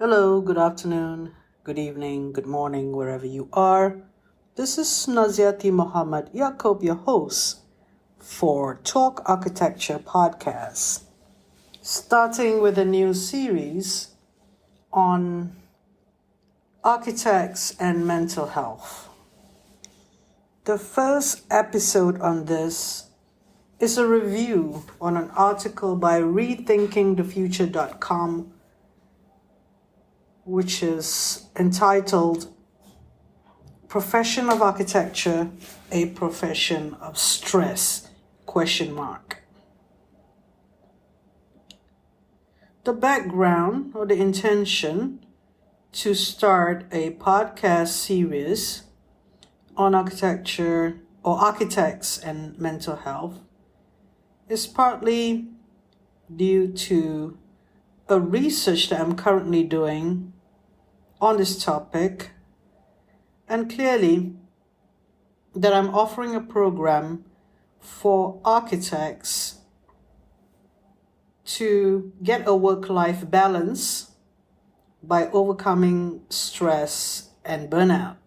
Hello, good afternoon, good evening, good morning, wherever you are. This is Naziaty Yaacob, your host for Talk Architecture Podcast, starting with a new series on architects and mental health. The first episode on this is a review on an article by rethinkingthefuture.com, which is entitled Profession of Architecture, a Profession of Stress, ? The background or the intention to start a podcast series on architecture or architects and mental health is partly due to a research that I'm currently doing on this topic, and clearly that I'm offering a program for architects to get a work-life balance by overcoming stress and burnout.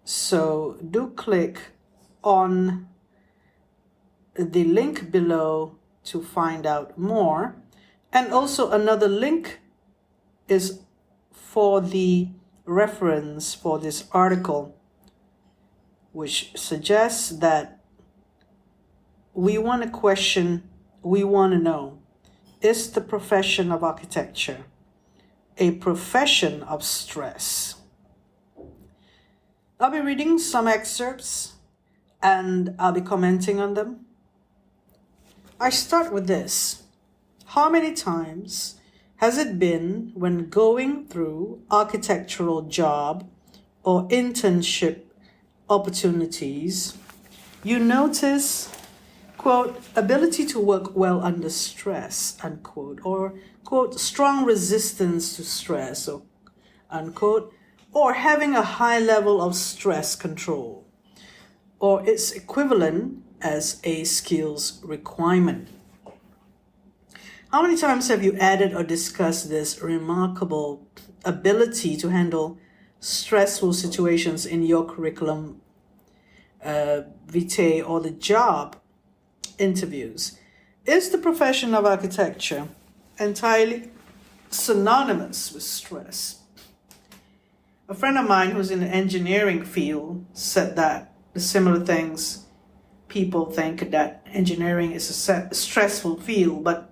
So do click on the link below to find out more. And also another link is for the reference for this article, which suggests that we want to know, is the profession of architecture a profession of stress? I'll be reading some excerpts and I'll be commenting on them. I start with this. How many times has it been when going through architectural job or internship opportunities, you notice, quote, ability to work well under stress, unquote, or, quote, strong resistance to stress, or, unquote, or having a high level of stress control, or its equivalent as a skills requirement? How many times have you added or discussed this remarkable ability to handle stressful situations in your curriculum vitae or the job interviews? Is the profession of architecture entirely synonymous with stress? A friend of mine who's in the engineering field said that the similar things. People think that engineering is a stressful field, but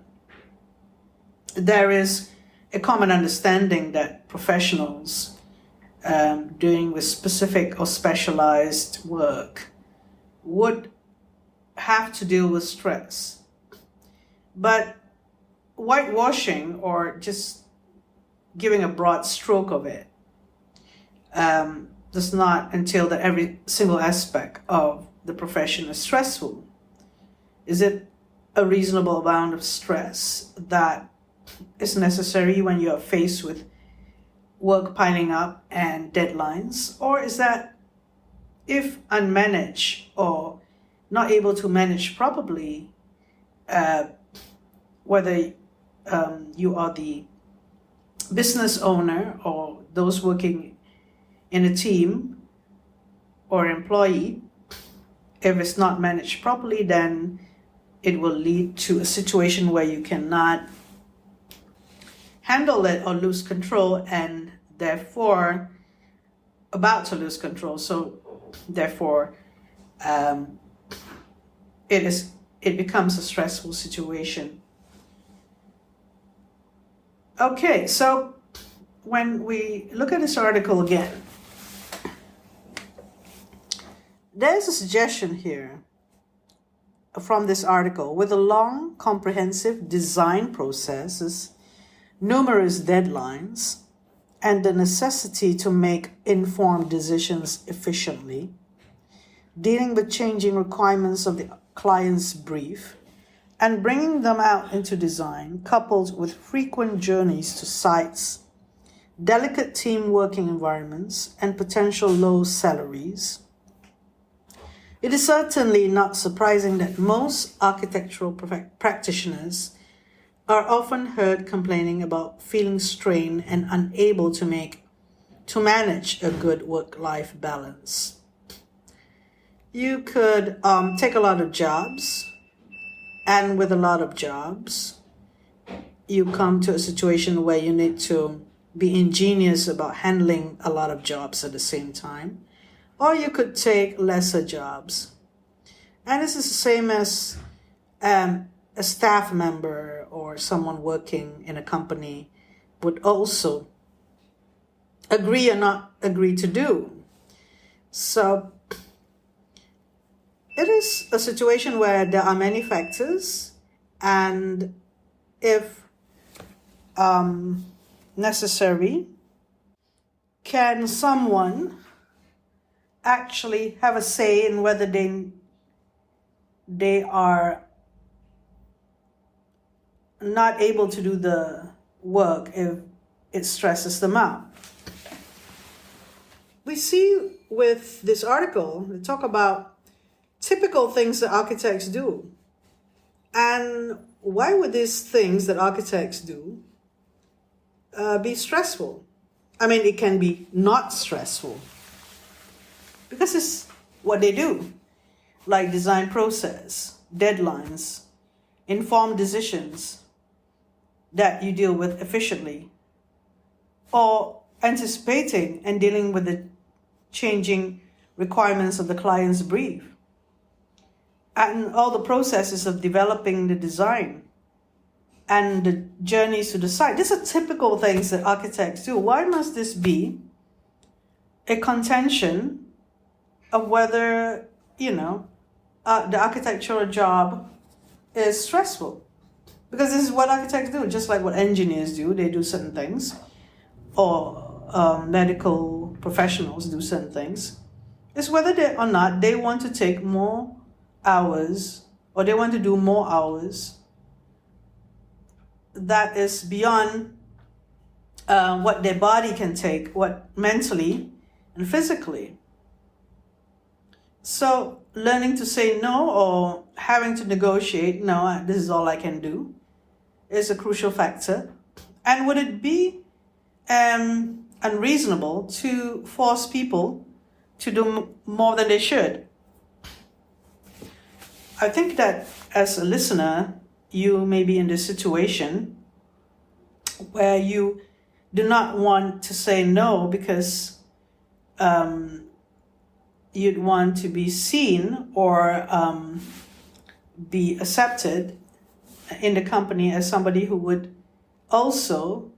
there is a common understanding that professionals doing with specific or specialized work would have to deal with stress. But whitewashing or just giving a broad stroke of it does not entail that every single aspect of the profession is stressful. Is it a reasonable amount of stress that is necessary when you are faced with work piling up and deadlines? Or is that, if unmanaged or not able to manage properly, whether you are the business owner or those working in a team or employee, if it's not managed properly, then it will lead to a situation where you cannot handle it or lose control, and therefore about to lose control. So therefore it becomes a stressful situation. Okay, so when we look at this article again, there's a suggestion here from this article. With a long, comprehensive design processes, numerous deadlines, and the necessity to make informed decisions efficiently, dealing with changing requirements of the client's brief, and bringing them out into design, coupled with frequent journeys to sites, delicate team working environments, and potential low salaries, it is certainly not surprising that most architectural practitioners are often heard complaining about feeling strained and unable to manage a good work-life balance. You could take a lot of jobs, and with a lot of jobs, you come to a situation where you need to be ingenious about handling a lot of jobs at the same time. Or you could take lesser jobs. And this is the same as a staff member or someone working in a company would also agree or not agree to do. So it is a situation where there are many factors, and if necessary, can someone actually have a say in whether they are not able to do the work if it stresses them out. We see with this article, they talk about typical things that architects do. And why would these things that architects do be stressful? I mean, it can be not stressful because it's what they do, like design process, deadlines, informed decisions that you deal with efficiently, or anticipating and dealing with the changing requirements of the client's brief, and all the processes of developing the design and the journeys to the site. These are typical things that architects do. Why must this be a contention of whether, the architectural job is stressful? Because this is what architects do, just like what engineers do. They do certain things, or medical professionals do certain things. It's whether they or not they want to take more hours, or they want to do more hours that is beyond what their body can take, what mentally and physically. So learning to say no, or having to negotiate, no, this is all I can do, is a crucial factor. And would it be unreasonable to force people to do more than they should? I think that as a listener, you may be in this situation where you do not want to say no because you'd want to be seen or be accepted in the company as somebody who would also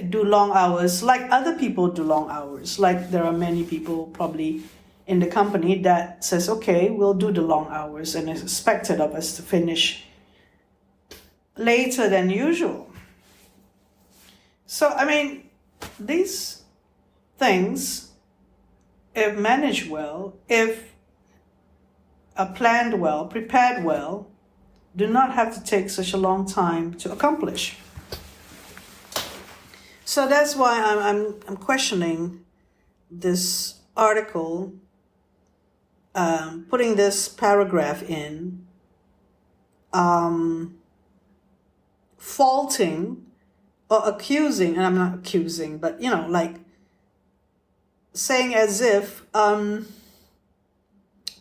do long hours, like other people do long hours. Like there are many people probably in the company that says, okay, we'll do the long hours, and it's expected of us to finish later than usual. So, I mean, these things, if managed well, if planned well, prepared well, do not have to take such a long time to accomplish. So that's why I'm questioning this article, putting this paragraph in, faulting or accusing, and I'm not accusing, but like saying as if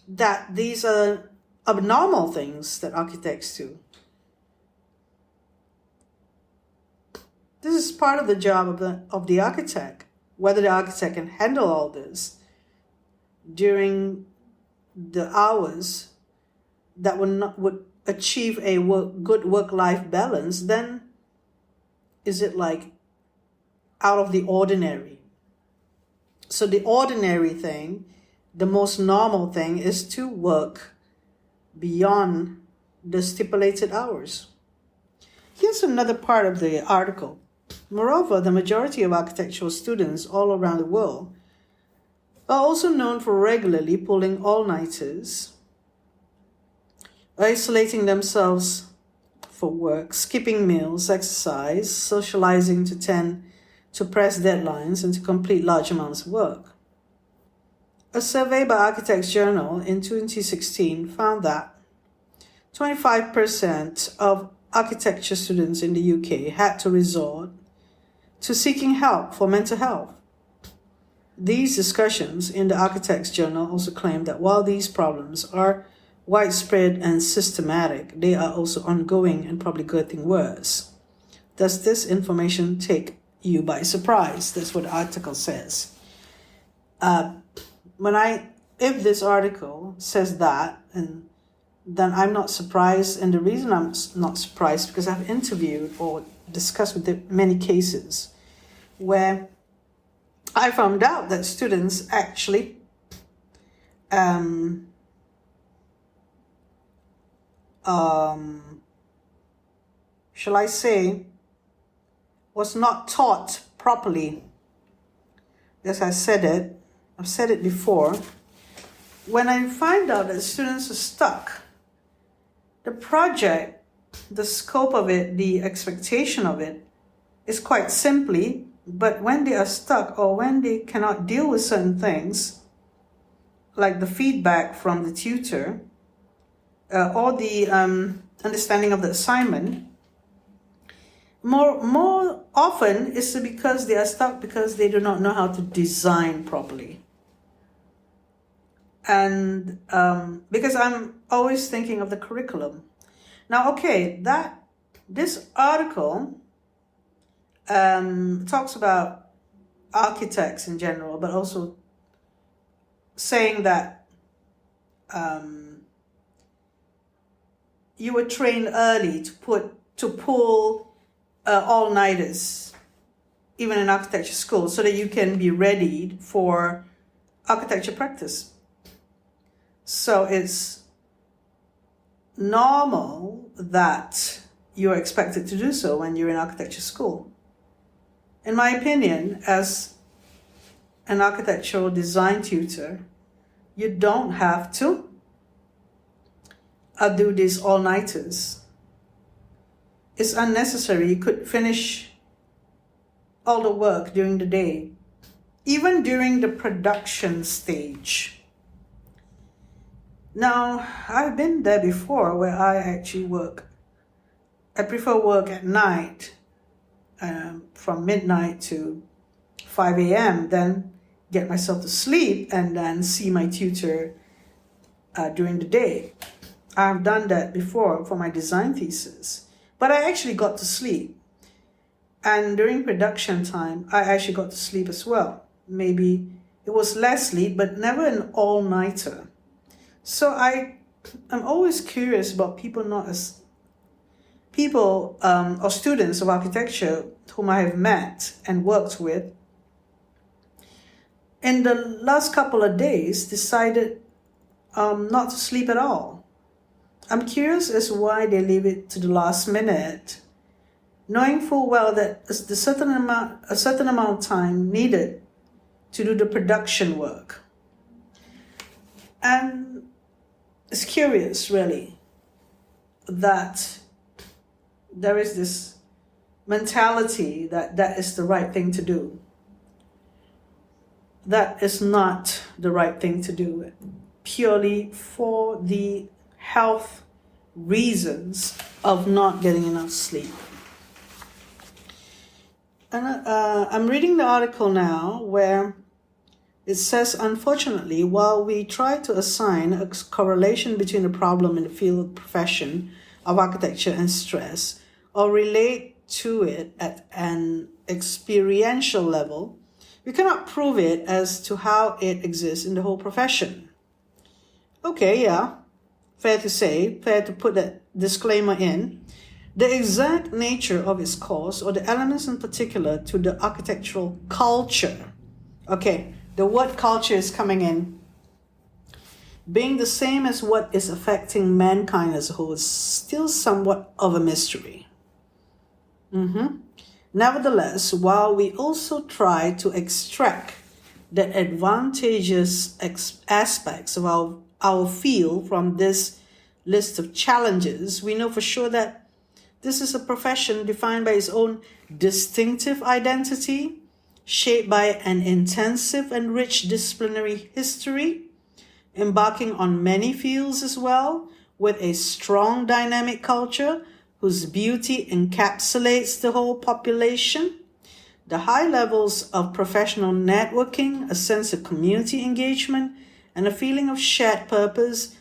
that these are abnormal things that architects do. This is part of the job of the architect, whether the architect can handle all this during the hours that would achieve a good work-life balance. Then is it like out of the ordinary? So the ordinary thing, the most normal thing, is to work beyond the stipulated hours. Here's another part of the article. Moreover, the majority of architectural students all around the world are also known for regularly pulling all-nighters, isolating themselves for work, skipping meals, exercise, socializing to tend to press deadlines and to complete large amounts of work. A survey by Architects Journal in 2016 found that 25% of architecture students in the UK had to resort to seeking help for mental health. These discussions in the Architects Journal also claim that while these problems are widespread and systematic, they are also ongoing and probably getting worse. Does this information take you by surprise? That's what the article says. If this article says that, and then I'm not surprised. And the reason I'm not surprised because I've interviewed or discussed with many cases where I found out that students actually shall I say, was not taught properly. Yes, I've said it before. When I find out that students are stuck, the project, the scope of it, the expectation of it is quite simply, but when they are stuck or when they cannot deal with certain things, like the feedback from the tutor or the understanding of the assignment, more often it's because they are stuck because they do not know how to design properly. And because I'm always thinking of the curriculum. Now, okay, this article talks about architects in general, but also saying that you were trained early to pull all-nighters, even in architecture school, so that you can be readied for architecture practice. So it's normal that you're expected to do so when you're in architecture school. In my opinion, as an architectural design tutor, you don't have to do these all-nighters. It's unnecessary. You could finish all the work during the day, even during the production stage. Now, I've been there before where I actually work. I prefer work at night, from midnight to 5 a.m., then get myself to sleep and then see my tutor during the day. I've done that before for my design thesis, but I actually got to sleep. And during production time, I actually got to sleep as well. Maybe it was less sleep, but never an all-nighter. So I'm always curious about people or students of architecture whom I have met and worked with. In the last couple of days, decided not to sleep at all. I'm curious as to why they leave it to the last minute, knowing full well that a certain amount of time needed to do the production work. And it's curious, really, that there is this mentality that is the right thing to do. That is not the right thing to do, purely for the health reasons of not getting enough sleep. And I'm reading the article now where it says, unfortunately, while we try to assign a correlation between the problem in the field of profession of architecture and stress, or relate to it at an experiential level, we cannot prove it as to how it exists in the whole profession. Okay, yeah, fair to put that disclaimer in. The exact nature of its cause, or the elements in particular to the architectural culture. Okay, the word culture is coming in. Being the same as what is affecting mankind as a whole is still somewhat of a mystery. Nevertheless, while we also try to extract the advantageous aspects of our field from this list of challenges, we know for sure that this is a profession defined by its own distinctive identity, shaped by an intensive and rich disciplinary history, embarking on many fields as well, with a strong dynamic culture, whose beauty encapsulates the whole population. The high levels of professional networking, a sense of community engagement, and a feeling of shared purpose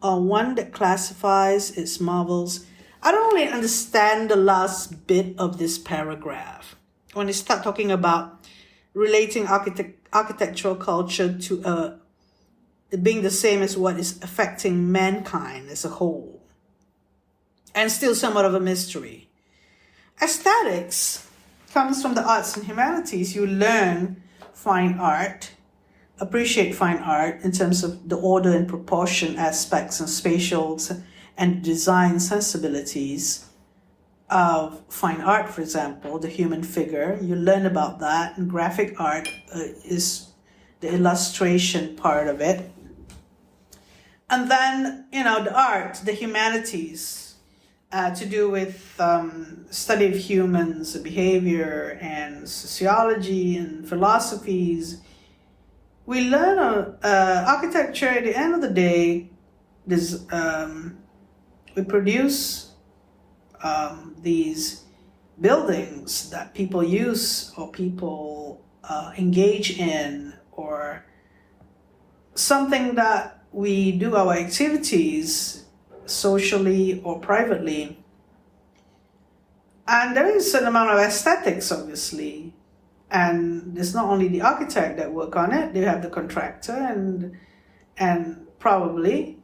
are one that classifies its marvels. I don't really understand the last bit of this paragraph. When they start talking about relating architectural culture to it being the same as what is affecting mankind as a whole. And still somewhat of a mystery. Aesthetics comes from the arts and humanities. You learn fine art, appreciate fine art in terms of the order and proportion aspects and spatials and design sensibilities of fine art, for example, the human figure. You learn about that, and graphic art is the illustration part of it. And then, the art, the humanities, to do with study of humans, behavior, and sociology, and philosophies. We learn architecture at the end of the day. We produce these buildings that people use or people engage in, or something that we do our activities socially or privately. And there is a certain amount of aesthetics, obviously. And it's not only the architect that work on it, they have the contractor, and probably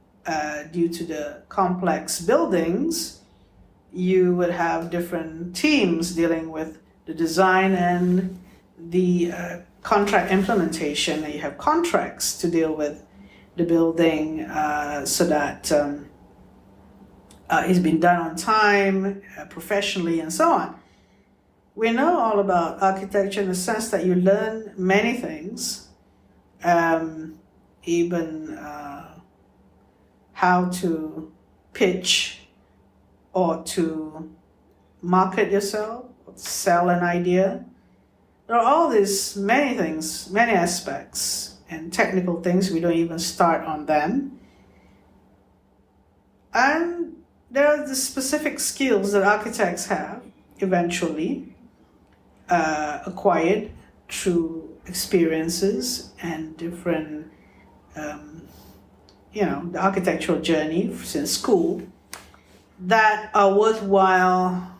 due to the complex buildings, you would have different teams dealing with the design and the contract implementation. And you have contracts to deal with the building so that it's been done on time, professionally, and so on. We know all about architecture in the sense that you learn many things, even how to pitch or to market yourself, or sell an idea. There are all these many things, many aspects, and technical things. We don't even start on them. And there are the specific skills that architects have eventually acquired through experiences and different, the architectural journey since school, that are worthwhile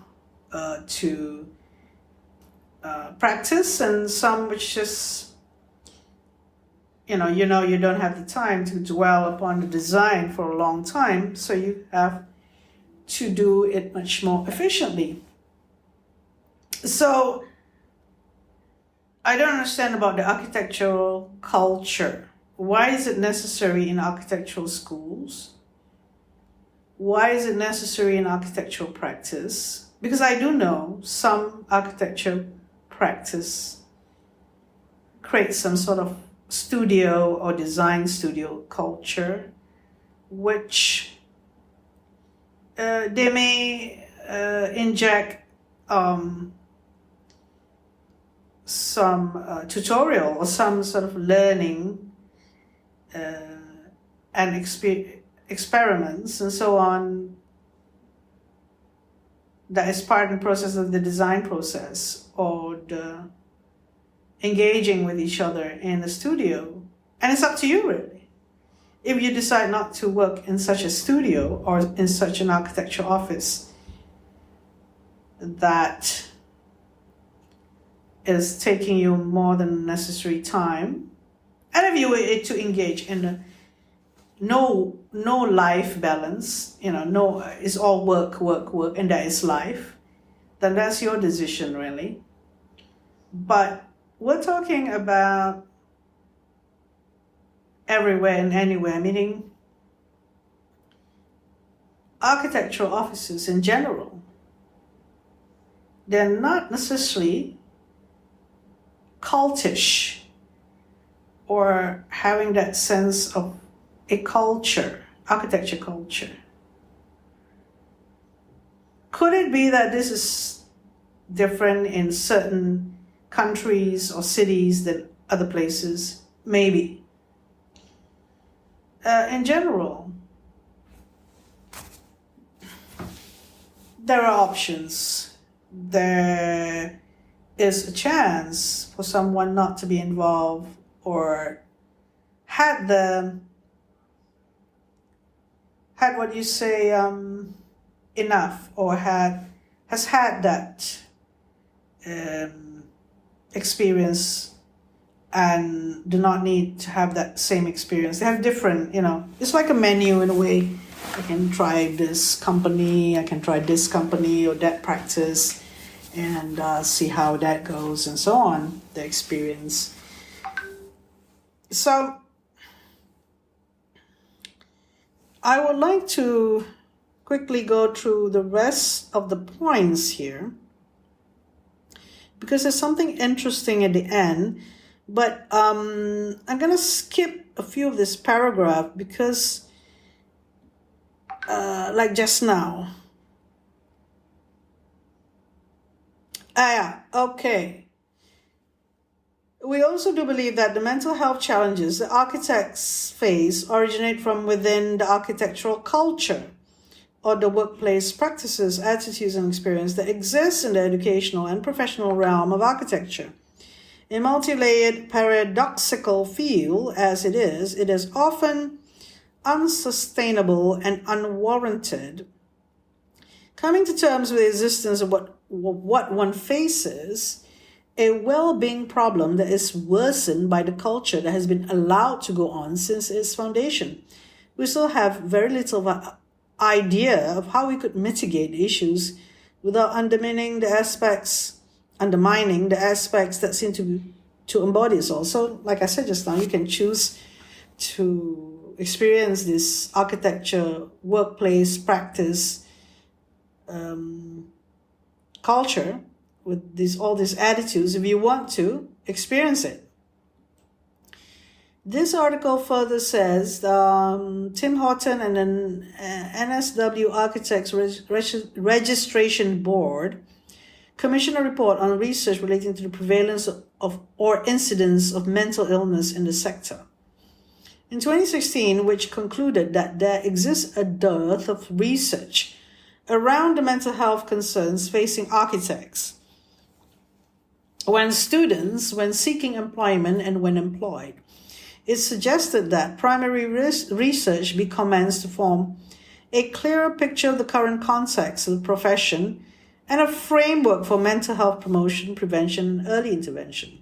to practice, and some which just, you don't have the time to dwell upon the design for a long time, so you have to do it much more efficiently. So I don't understand about the architectural culture. Why is it necessary in architectural schools? Why is it necessary in architectural practice? Because I do know some architecture practice creates some sort of studio or design studio culture, which they may inject some tutorial or some sort of learning and experiments and so on that is part of the process of the design process, or the engaging with each other in the studio. And it's up to you, really. If you decide not to work in such a studio or in such an architectural office that is taking you more than necessary time, and if you were to engage in no life balance, no, it's all work, and that is life, then that's your decision, really. But we're talking about everywhere and anywhere, meaning architectural offices in general. They're not necessarily cultish or having that sense of a culture, architecture culture. Could it be that this is different in certain countries or cities than other places? Maybe. In general, there are options. There is a chance for someone not to be involved or had what you say enough, or has had that experience and do not need to have that same experience. They have different, it's like a menu in a way. I can try this company, I can try this company or that practice, and see how that goes and so on, the experience. So I would like to quickly go through the rest of the points here, because there's something interesting at the end, but I'm going to skip a few of this paragraph because like just now. Okay. We also do believe that the mental health challenges the architects face originate from within the architectural culture or the workplace practices, attitudes, and experience that exist in the educational and professional realm of architecture. In multi-layered, paradoxical field as it is often unsustainable and unwarranted. Coming to terms with the existence of what one faces, a well-being problem that is worsened by the culture that has been allowed to go on since its foundation. We still have very little of an idea of how we could mitigate issues without undermining the aspects that seem to embody us all. So, like I said just now, you can choose to experience this architecture, workplace, practice, culture with all these attitudes if you want to experience it. This article further says Tim Horton and an NSW Architects Registration Board commissioned a report on research relating to the prevalence of or incidence of mental illness in the sector. In 2016, which concluded that there exists a dearth of research around the mental health concerns facing architects when seeking employment and when employed. It suggested that primary research be commenced to form a clearer picture of the current context of the profession and a framework for mental health promotion, prevention, and early intervention.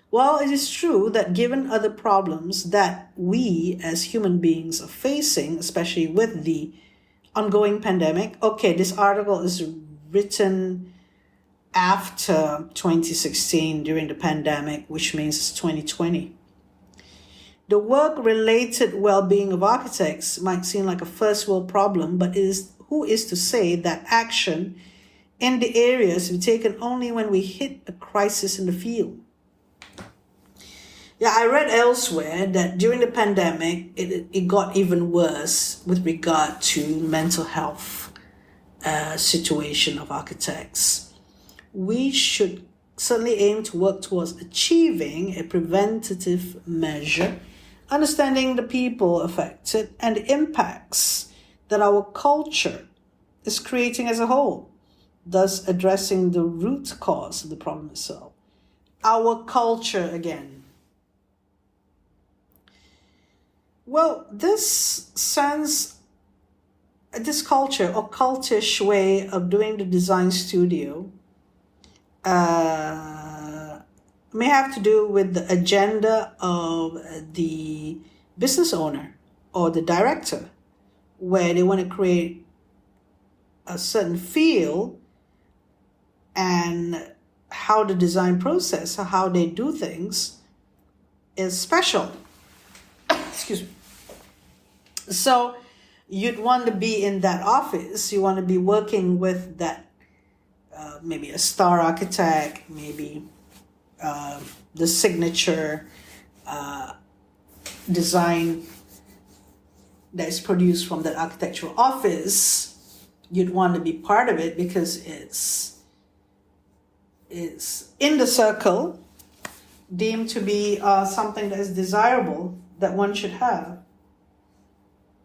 While it is true that given other problems that we as human beings are facing, especially with the ongoing pandemic, this article is written after 2016 during the pandemic, which means it's 2020. The work-related well-being of architects might seem like a first world problem, but who is to say that action in the areas be taken only when we hit a crisis in the field? Yeah, I read elsewhere that during the pandemic, it got even worse with regard to mental health situation of architects. We should certainly aim to work towards achieving a preventative measure, understanding the people affected and the impacts that our culture is creating as a whole, thus addressing the root cause of the problem itself. Our culture again. Well, this culture or cultish way of doing the design studio may have to do with the agenda of the business owner or the director, where they want to create a certain feel and how the design process, how they do things is special. Excuse me. So you'd want to be in that office. You want to be working with that, maybe a star architect, maybe the signature design that is produced from that architectural office. You'd want to be part of it because it's in the circle, deemed to be something that is desirable that one should have.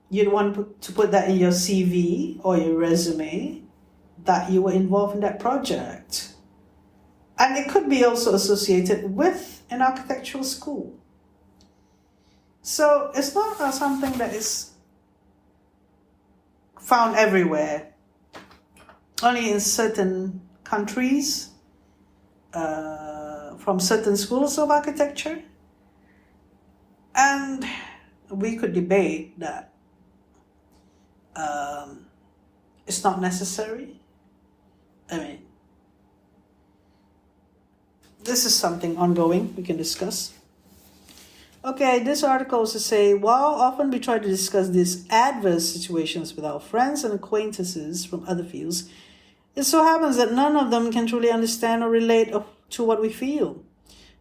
you'd want to put that in your CV or your resume that you were involved in that project. And it could be also associated with an architectural school. So it's not something that is found everywhere, only in certain countries, from certain schools of architecture. And we could debate that it's not necessary. I mean, this is something ongoing we can discuss. Okay, this article is to say, while often we try to discuss these adverse situations with our friends and acquaintances from other fields, it so happens that none of them can truly understand or relate to what we feel.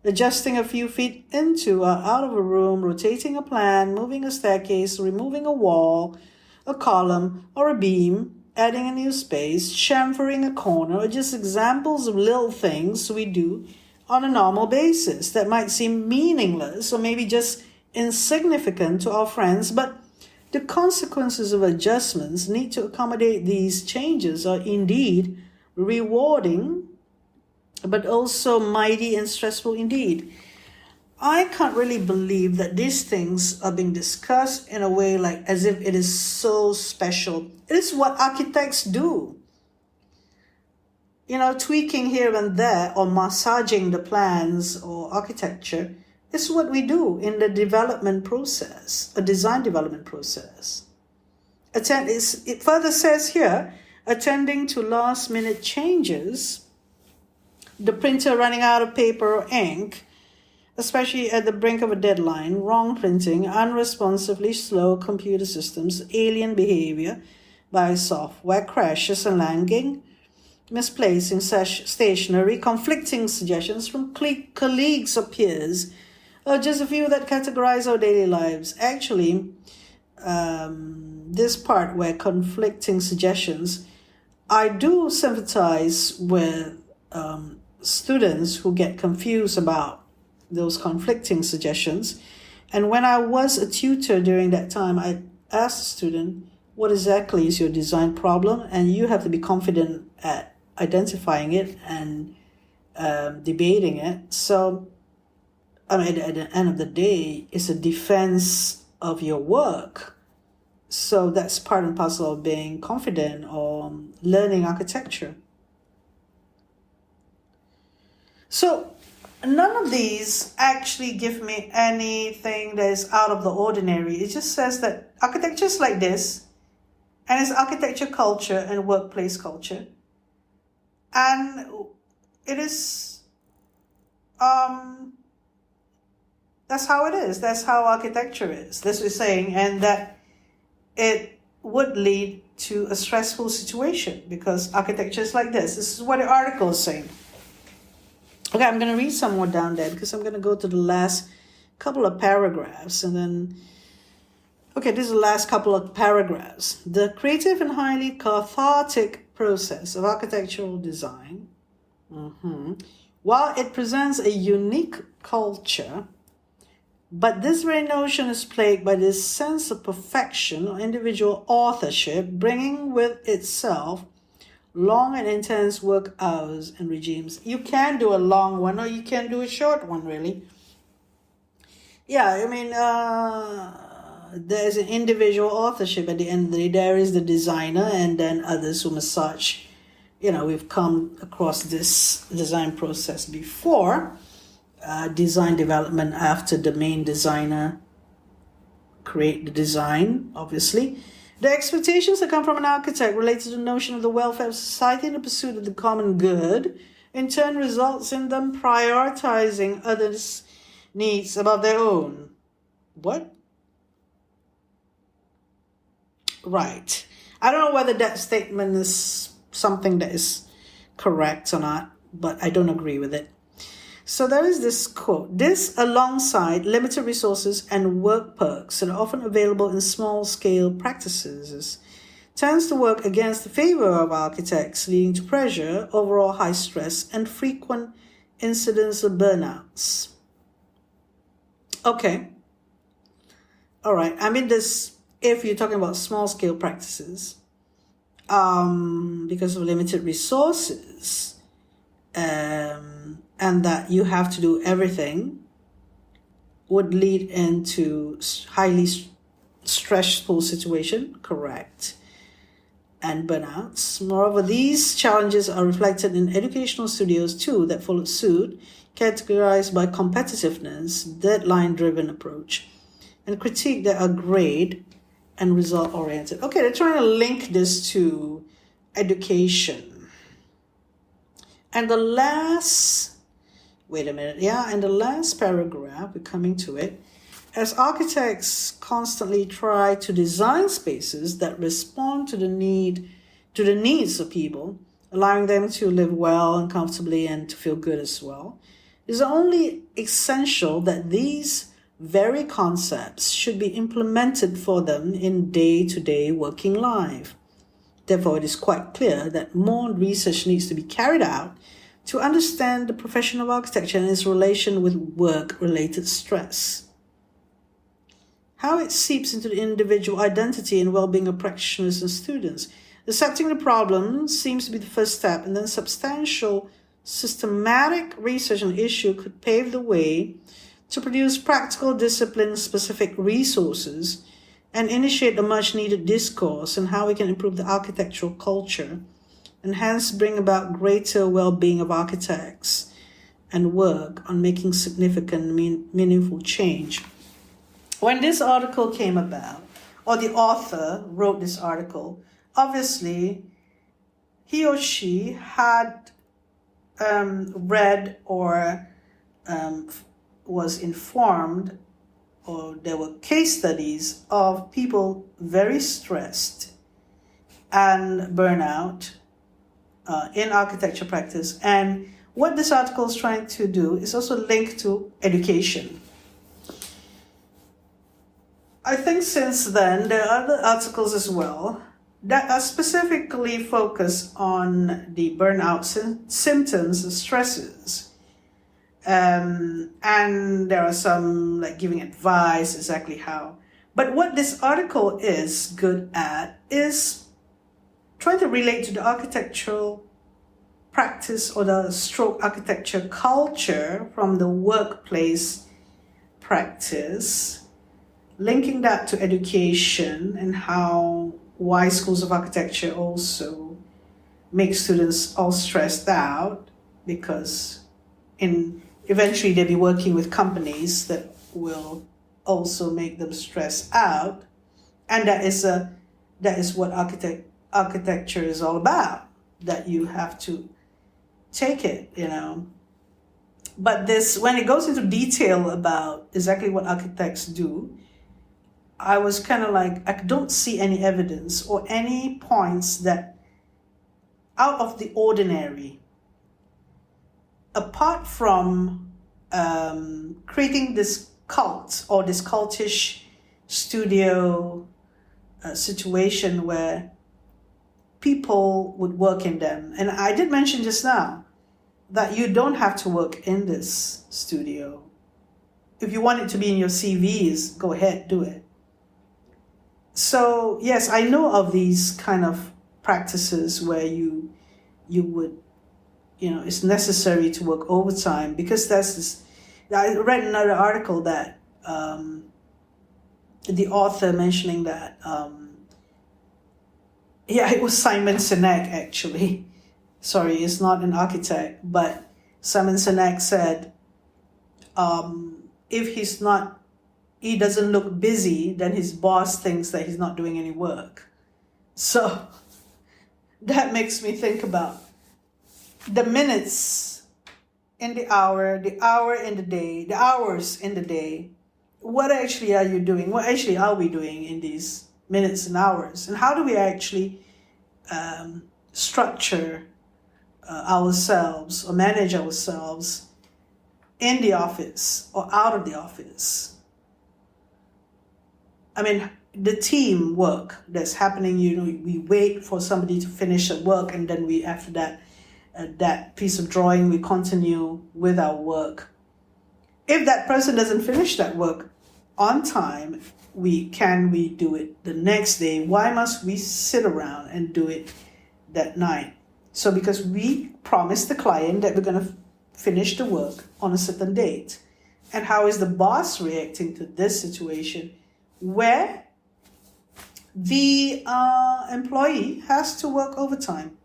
Adjusting a few feet into or out of a room, rotating a plan, moving a staircase, removing a wall, a column, or a beam, adding a new space, chamfering a corner, are just examples of little things we do on a normal basis that might seem meaningless or maybe just insignificant to our friends, but the consequences of adjustments need to accommodate these changes are indeed rewarding, but also mighty and stressful indeed. I can't really believe that these things are being discussed in a way like as if it is so special. It is what architects do. You know, tweaking here and there or massaging the plans or architecture is what we do in the development process, a design development process. It further says here, attending to last minute changes, the printer running out of paper or ink, especially at the brink of a deadline, wrong printing, unresponsively slow computer systems, alien behavior by software, crashes and lagging, misplacing stationery, conflicting suggestions from colleagues or peers, or just a few that categorize our daily lives. Actually, this part where conflicting suggestions, I do sympathize with students who get confused about those conflicting suggestions. And when I was a tutor during that time, I asked the student, what exactly is your design problem? And you have to be confident at identifying it and debating it. So, I mean, at the end of the day, it's a defense of your work. So that's part and parcel of being confident or learning architecture. So none of these actually give me anything that is out of the ordinary. It just says that architecture is like this, and it's architecture culture and workplace culture. And it is, that's how it is. That's how architecture is. This is saying, and that it would lead to a stressful situation because architecture is like this. This is what the article is saying. Okay, I'm going to read some more down there because I'm going to go to the last couple of paragraphs and then... Okay, this is the last couple of paragraphs. The creative and highly cathartic process of architectural design, while it presents a unique culture, but this very notion is plagued by this sense of perfection or individual authorship, bringing with itself long and intense work hours and regimes. You can do a long one or you can do a short one, really. Yeah, I mean, there's an individual authorship at the end of the day. There is the designer and then others who massage. You know, we've come across this design process before. Design development after the main designer create the design, obviously. The expectations that come from an architect related to the notion of the welfare of society and the pursuit of the common good, in turn results in them prioritizing others' needs above their own. What? Right. I don't know whether that statement is something that is correct or not, but I don't agree with it. So there is this quote, this alongside limited resources and work perks that are often available in small-scale practices tends to work against the favor of architects, leading to pressure, overall high stress, and frequent incidents of burnouts. Okay. All right. I mean, this if you're talking about small scale practices, because of limited resources, and that you have to do everything, would lead into highly stressful situation, correct, and burnouts. Moreover, these challenges are reflected in educational studios too that followed suit, categorized by competitiveness, deadline-driven approach, and critique that are grade and result-oriented. Okay, they're trying to link this to education. And the last paragraph, we're coming to it. As architects constantly try to design spaces that respond to the needs of people, allowing them to live well and comfortably and to feel good as well, it is only essential that these very concepts should be implemented for them in day-to-day working life. Therefore, it is quite clear that more research needs to be carried out to understand the profession of architecture and its relation with work-related stress. How it seeps into the individual identity and well-being of practitioners and students. Accepting the problem seems to be the first step, and then substantial, systematic research on the issue could pave the way to produce practical discipline-specific resources and initiate a much-needed discourse on how we can improve the architectural culture and hence bring about greater well-being of architects and work on making significant, meaningful change. When this article came about, or the author wrote this article, obviously he or she had read or was informed, or there were case studies of people very stressed and burnout in architecture practice. And what this article is trying to do is also linked to education. I think since then, there are other articles as well that are specifically focused on the burnout symptoms and stresses. And there are some like giving advice exactly how. But what this article is good at is trying to relate to the architectural practice or the stroke architecture culture from the workplace practice, linking that to education and why schools of architecture also make students all stressed out, because eventually they'll be working with companies that will also make them stress out, and that is what architecture is all about. That you have to take it, But when it goes into detail about exactly what architects do, I was kind of like, I don't see any evidence or any points that out of the ordinary, apart from creating this cult or this cultish studio situation where people would work in them. And I did mention just now that you don't have to work in this studio. If you want it to be in your CVs, go ahead, do it. So yes, I know of these kind of practices where you would, it's necessary to work overtime, because I read another article that the author mentioning that, it was Simon Sinek actually. Sorry, it's not an architect, but Simon Sinek said, if he doesn't look busy, then his boss thinks that he's not doing any work. So that makes me think about the minutes in the hour in the day, the hours in the day. What actually are you doing? What actually are we doing in these minutes and hours? And how do we actually structure ourselves or manage ourselves in the office or out of the office? I mean, the team work that's happening, we wait for somebody to finish the work, and then after that, that piece of drawing, we continue with our work. If that person doesn't finish that work, on time, can we do it the next day? Why must we sit around and do it that night? So because we promised the client that we're going to finish the work on a certain date. And how is the boss reacting to this situation where the employee has to work overtime?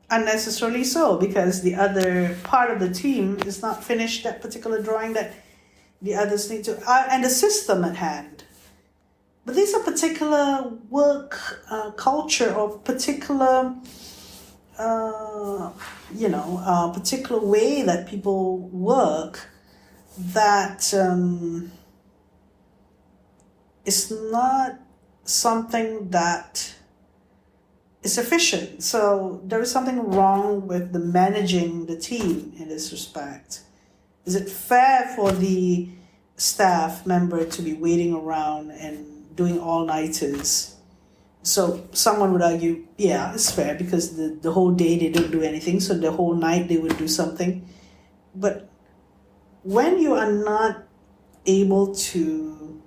Unnecessarily so, because the other part of the team is not finished that particular drawing that the others need to, and the system at hand. But these are particular work culture or particular, particular way that people work that is not something that is efficient. So there is something wrong with the managing the team in this respect. Is it fair for the staff member to be waiting around and doing all-nighters? So someone would argue, yeah, it's fair because the whole day they don't do anything, so the whole night they would do something. But when you are not able to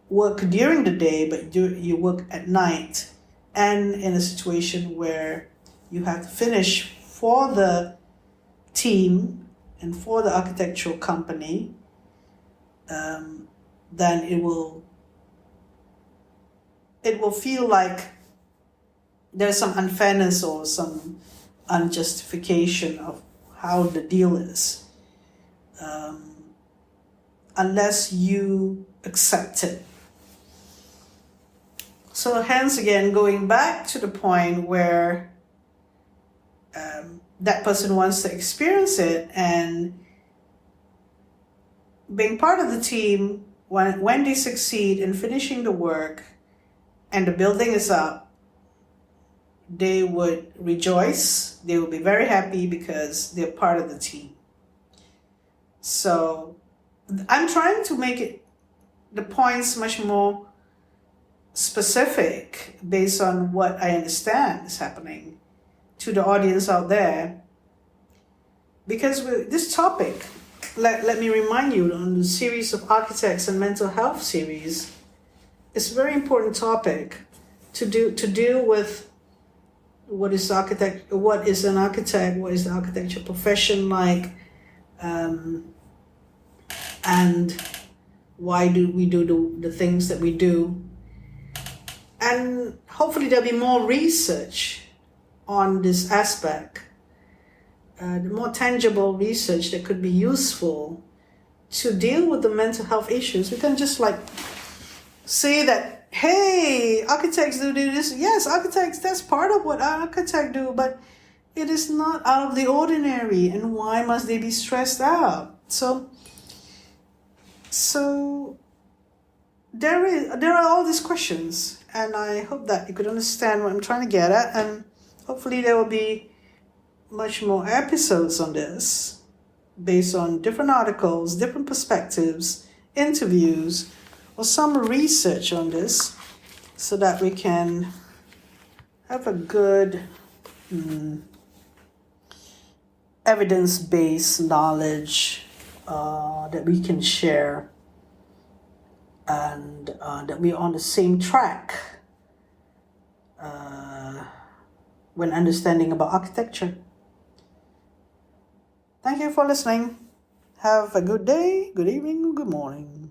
work during the day, but you work at night, and in a situation where you have to finish for the team and for the architectural company, then it will feel like there's some unfairness or some unjustification of how the deal is, unless you accept it. So hence again, going back to the point where that person wants to experience it and being part of the team, when they succeed in finishing the work and the building is up, they would rejoice. They will be very happy because they're part of the team. So I'm trying to make the points much more specific based on what I understand is happening to the audience out there. Because with this topic, let me remind you, on the series of architects and mental health series, it's a very important topic to deal with. What is an architect, what is the architecture profession like, and why do we do the things that we do. And hopefully there'll be more research on this aspect, the more tangible research that could be useful to deal with the mental health issues. We can just say that, hey, architects do this. Yes, architects, that's part of what architects do, but it is not out of the ordinary. And why must they be stressed out? So there are all these questions, and I hope that you could understand what I'm trying to get at, and hopefully there will be much more episodes on this based on different articles, different perspectives, interviews, or some research on this, so that we can have a good evidence-based knowledge that we can share, and that we're on the same track when understanding about architecture. Thank you for listening. Have a good day, good evening, good morning.